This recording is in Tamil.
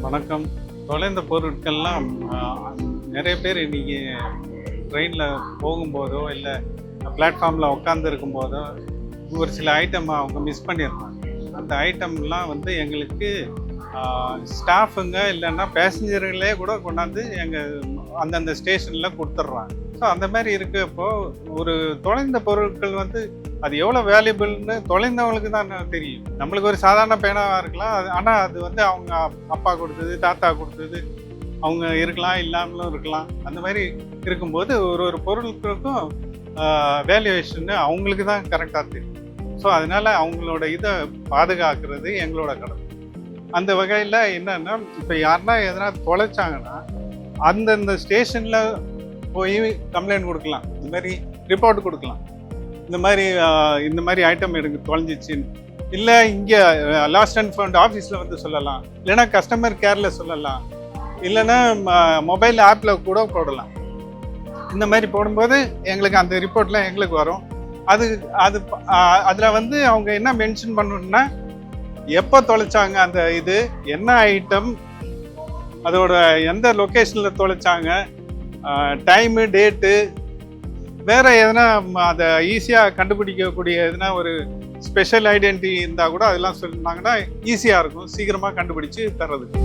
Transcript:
வணக்கம். தொலைந்த பொருட்கள்லாம் நிறைய பேர் இன்னைக்கு ட்ரெயினில் போகும்போதோ இல்லை பிளாட்ஃபார்மில் உட்காந்துருக்கும் போதோ ஒரு சில ஐட்டம் அவங்க மிஸ் பண்ணிடுறாங்க. அந்த ஐட்டம்லாம் வந்து எங்களுக்கு ஸ்டாஃபுங்க இல்லைன்னா பேசஞ்சர்களே கூட கொண்டாந்து எங்கள் அந்தந்த ஸ்டேஷனில் கொடுத்துட்றாங்க. ஸோ அந்த மாதிரி இருக்கப்போ ஒரு தொலைந்த பொருட்கள் வந்து அது எவ்வளோ வேல்யூபிள்னு தொலைந்தவங்களுக்கு தான் தெரியும். நம்மளுக்கு ஒரு சாதாரண பேனாவாக இருக்கலாம், ஆனால் அது வந்து அவங்க அப்பா கொடுத்தது, தாத்தா கொடுத்தது, அவங்க இருக்கலாம், இல்லாமலும் இருக்கலாம். அந்த மாதிரி இருக்கும்போது ஒரு பொருட்களுக்கும் வேல்யூவேஷன் அவங்களுக்கு தான் கரெக்டாக தெரியும். ஸோ அதனால அவங்களோட இதை பாதுகாக்கிறது எங்களோட கடமை. அந்த வகையில் என்னன்னா, இப்போ யாருன்னா எதனா தொலைச்சாங்கன்னா அந்தந்த ஸ்டேஷனில் போய் கம்ப்ளைண்ட் கொடுக்கலாம், இந்த மாதிரி ரிப்போர்ட் கொடுக்கலாம், இந்த மாதிரி ஐட்டம் எனக்கு தொலைஞ்சிச்சின்னு. இல்லை இங்கே லாஸ்ட் அண்ட் ஃபவுண்ட் ஆஃபீஸில் வந்து சொல்லலாம், இல்லைன்னா கஸ்டமர் கேரில் சொல்லலாம், இல்லைன்னா மொபைல் ஆப்பில் கூட போடலாம். இந்த மாதிரி போடும்போது எங்களுக்கு அந்த ரிப்போர்ட்லாம் எங்களுக்கு வரும். அதில் வந்து அவங்க என்ன மென்ஷன் பண்ணணும்னா, எப்போ தொலைச்சாங்க, அந்த இது என்ன ஐட்டம், அதோட எந்த லொக்கேஷனில் தொலைச்சாங்க, டைமு, டேட்டு, வேற எதனா அதை ஈஸியாக கண்டுபிடிக்கக்கூடிய எதுனா ஒரு ஸ்பெஷல் ஐடென்டிட்டி இருந்தால் கூட அதெல்லாம் சொன்னாங்கன்னா ஈஸியாக இருக்கும், சீக்கிரமாக கண்டுபிடிச்சு தர்றதுக்கு.